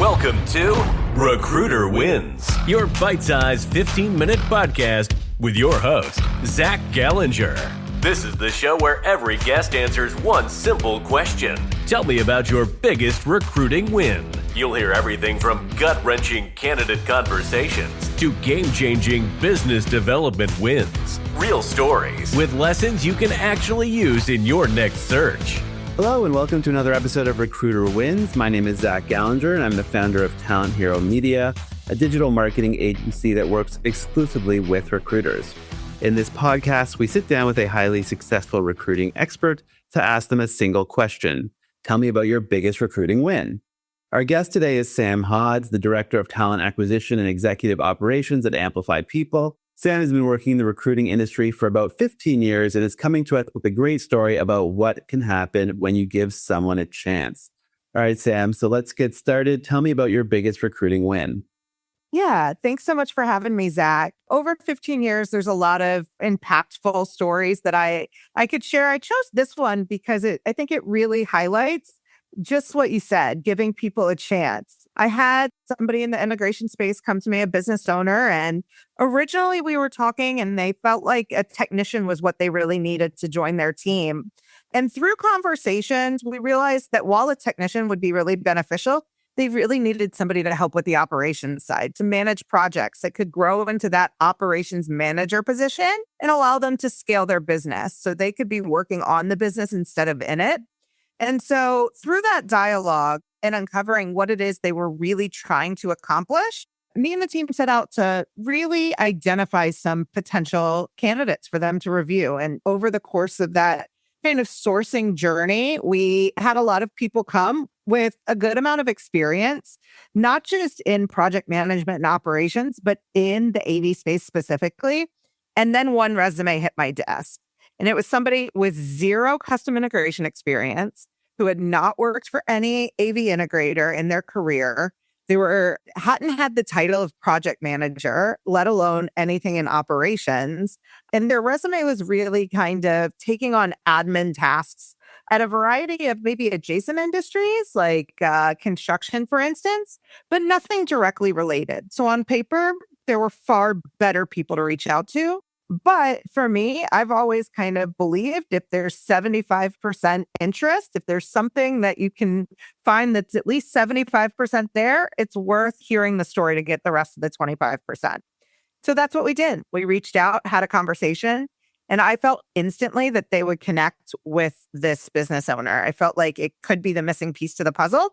Welcome to Recruiter Wins, your bite-sized 15-minute podcast with your host, Zach Gallinger. This is the show where every guest answers one simple question. Tell me about your biggest recruiting win. You'll hear everything from gut-wrenching candidate conversations to game-changing business development wins. Real stories with lessons you can actually use in your next search. Hello and welcome to another episode of Recruiter Wins. My name is Zach Gallinger and I'm the founder of Talent Hero Media, a digital marketing agency that works exclusively with recruiters. In this podcast, we sit down with a highly successful recruiting expert to ask them a single question. Tell me about your biggest recruiting win. Our guest today is Sam Hodz, the Director of Talent Acquisition and Executive Operations at Amplify People. Sam has been working in the recruiting industry for about 15 years and is coming to us with a great story about what can happen when you give someone a chance. All right, Sam, so let's get started. Tell me about your biggest recruiting win. Yeah, thanks so much for having me, Zach. Over 15 years, there's a lot of impactful stories that I could share. I chose this one because I think it really highlights just what you said, giving people a chance. I had somebody in the integration space come to me, a business owner, and originally we were talking and they felt like a technician was what they really needed to join their team. And through conversations, we realized that while a technician would be really beneficial, they really needed somebody to help with the operations side, to manage projects that could grow into that operations manager position and allow them to scale their business so they could be working on the business instead of in it. And so through that dialogue and uncovering what it is they were really trying to accomplish, me and the team set out to really identify some potential candidates for them to review. And over the course of that kind of sourcing journey, we had a lot of people come with a good amount of experience, not just in project management and operations, but in the AV space specifically. And then one resume hit my desk. And it was somebody with zero custom integration experience who had not worked for any AV integrator in their career. They hadn't had the title of project manager, let alone anything in operations. And their resume was really kind of taking on admin tasks at a variety of maybe adjacent industries like construction, for instance, but nothing directly related. So on paper, there were far better people to reach out to. But for me, I've always kind of believed if there's 75% interest, if there's something that you can find that's at least 75% there, it's worth hearing the story to get the rest of the 25%. So that's what we did. We reached out, had a conversation, and I felt instantly that they would connect with this business owner. I felt like it could be the missing piece to the puzzle.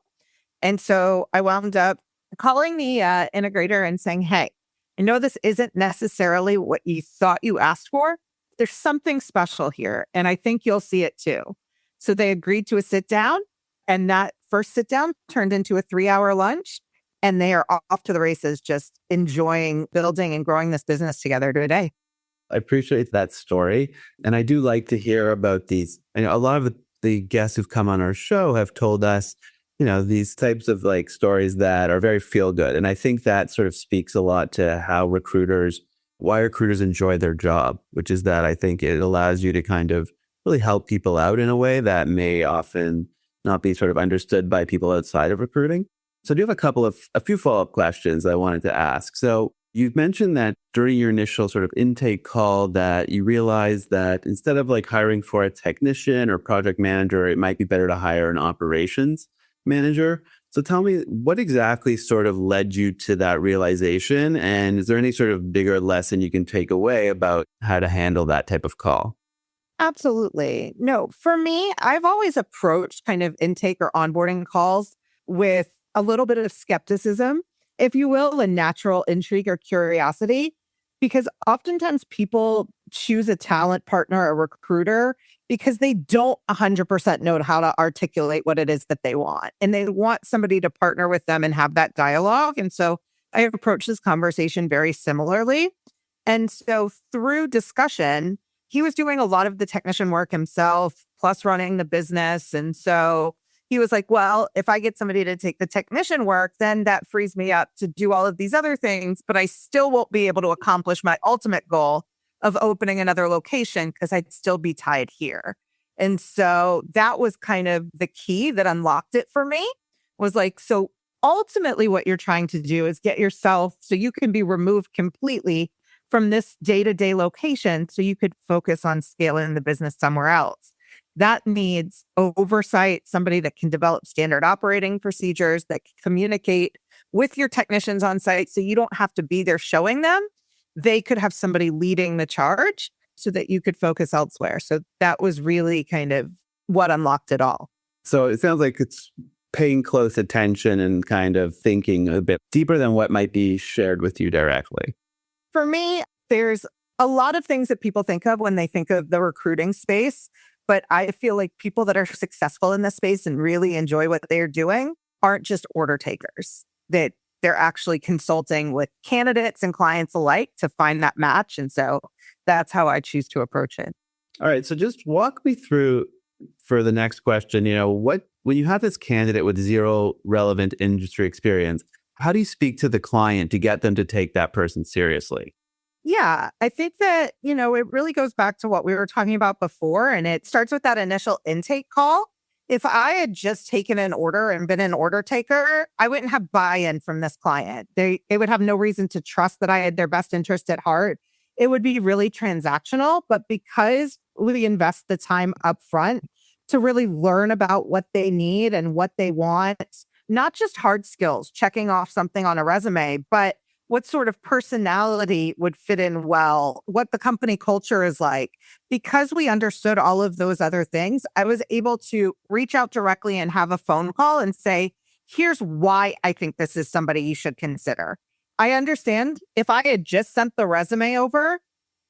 And so I wound up calling the integrator and saying, hey, I know this isn't necessarily what you thought you asked for. There's something special here, and I think you'll see it too. So they agreed to a sit down, and that first sit down turned into a 3-hour lunch, and they are off to the races, just enjoying building and growing this business together today. I appreciate that story. And I do like to hear about these. I know a lot of the guests who've come on our show have told us, these types of like stories that are very feel good. And I think that sort of speaks a lot to why recruiters enjoy their job, which is that I think it allows you to kind of really help people out in a way that may often not be sort of understood by people outside of recruiting. So I do have a few follow-up questions I wanted to ask. So you've mentioned that during your initial sort of intake call that you realized that instead of like hiring for a technician or project manager, it might be better to hire an operations manager. So tell me, what exactly sort of led you to that realization? And is there any sort of bigger lesson you can take away about how to handle that type of call? Absolutely. No, for me, I've always approached kind of intake or onboarding calls with a little bit of skepticism, if you will, a natural intrigue or curiosity, because oftentimes people choose a talent partner, a recruiter, because they don't 100% know how to articulate what it is that they want. And they want somebody to partner with them and have that dialogue. And so I approached this conversation very similarly. And so through discussion, he was doing a lot of the technician work himself, plus running the business. And so he was like, well, if I get somebody to take the technician work, then that frees me up to do all of these other things, but I still won't be able to accomplish my ultimate goal of opening another location because I'd still be tied here. And so that was kind of the key that unlocked it for me, was like, so ultimately what you're trying to do is get yourself so you can be removed completely from this day-to-day location so you could focus on scaling the business somewhere else. That needs oversight, somebody that can develop standard operating procedures, that can communicate with your technicians on site so you don't have to be there showing them. They could have somebody leading the charge so that you could focus elsewhere. So that was really kind of what unlocked it all. So it sounds like it's paying close attention and kind of thinking a bit deeper than what might be shared with you directly. For me, there's a lot of things that people think of when they think of the recruiting space, but I feel like people that are successful in this space and really enjoy what they're doing aren't just order takers, that they're actually consulting with candidates and clients alike to find that match. And so that's how I choose to approach it. All right. So just walk me through for the next question, when you have this candidate with zero relevant industry experience, how do you speak to the client to get them to take that person seriously? Yeah, I think that, it really goes back to what we were talking about before, and it starts with that initial intake call. If I had just taken an order and been an order taker, I wouldn't have buy-in from this client. They would have no reason to trust that I had their best interest at heart. It would be really transactional, but because we invest the time up front to really learn about what they need and what they want, not just hard skills, checking off something on a resume, but what sort of personality would fit in well, what the company culture is like. Because we understood all of those other things, I was able to reach out directly and have a phone call and say, here's why I think this is somebody you should consider. I understand if I had just sent the resume over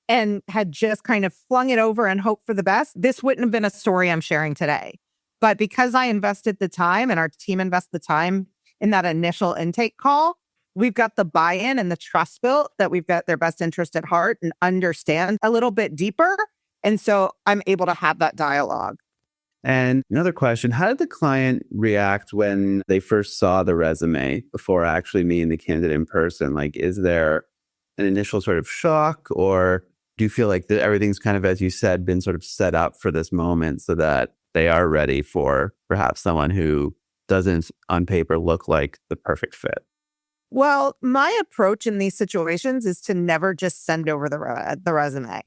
and had just kind of flung it over and hoped for the best, this wouldn't have been a story I'm sharing today. But because I invested the time and our team invested the time in that initial intake call, we've got the buy-in and the trust built that we've got their best interest at heart and understand a little bit deeper. And so I'm able to have that dialogue. And another question, how did the client react when they first saw the resume before actually meeting the candidate in person? Like, is there an initial sort of shock, or do you feel like that everything's kind of, as you said, been sort of set up for this moment so that they are ready for perhaps someone who doesn't on paper look like the perfect fit? Well, my approach in these situations is to never just send over the resume.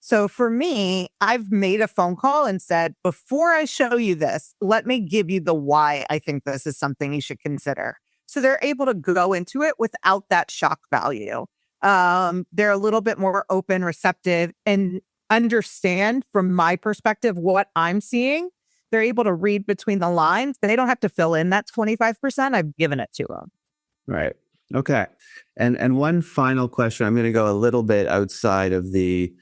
So for me, I've made a phone call and said, before I show you this, let me give you the why I think this is something you should consider. So they're able to go into it without that shock value. They're a little bit more open, receptive, and understand from my perspective what I'm seeing. They're able to read between the lines. They don't have to fill in that 25%. I've given it to them. Right. Okay. And one final question. I'm going to go a little bit outside of the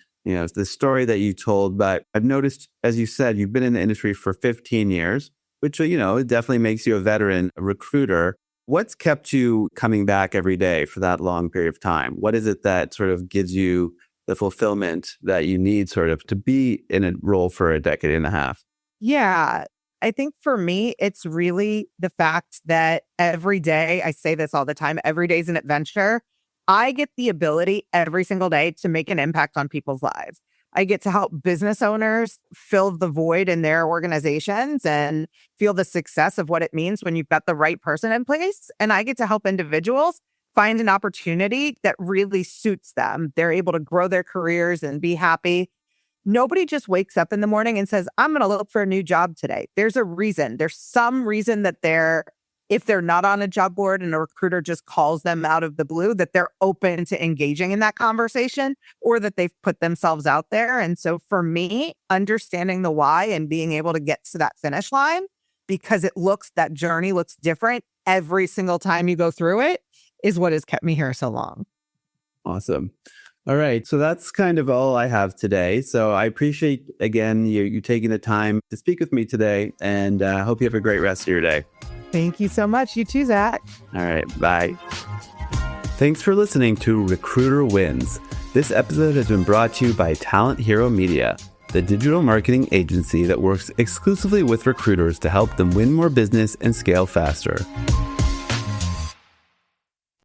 story that you told, but I've noticed, as you said, you've been in the industry for 15 years, which, it definitely makes you a veteran recruiter. What's kept you coming back every day for that long period of time? What is it that sort of gives you the fulfillment that you need sort of to be in a role for a decade and a half? Yeah. I think for me, it's really the fact that every day, I say this all the time, every day is an adventure. I get the ability every single day to make an impact on people's lives. I get to help business owners fill the void in their organizations and feel the success of what it means when you've got the right person in place. And I get to help individuals find an opportunity that really suits them. They're able to grow their careers and be happy. Nobody just wakes up in the morning and says, I'm going to look for a new job today. There's a reason. There's some reason that if they're not on a job board and a recruiter just calls them out of the blue, that they're open to engaging in that conversation or that they've put themselves out there. And so for me, understanding the why and being able to get to that finish line, because that journey looks different every single time you go through it, is what has kept me here so long. Awesome. All right. So that's kind of all I have today. So I appreciate, again, you taking the time to speak with me today, and I hope you have a great rest of your day. Thank you so much. You too, Zach. All right. Bye. Thanks for listening to Recruiter Wins. This episode has been brought to you by Talent Hero Media, the digital marketing agency that works exclusively with recruiters to help them win more business and scale faster.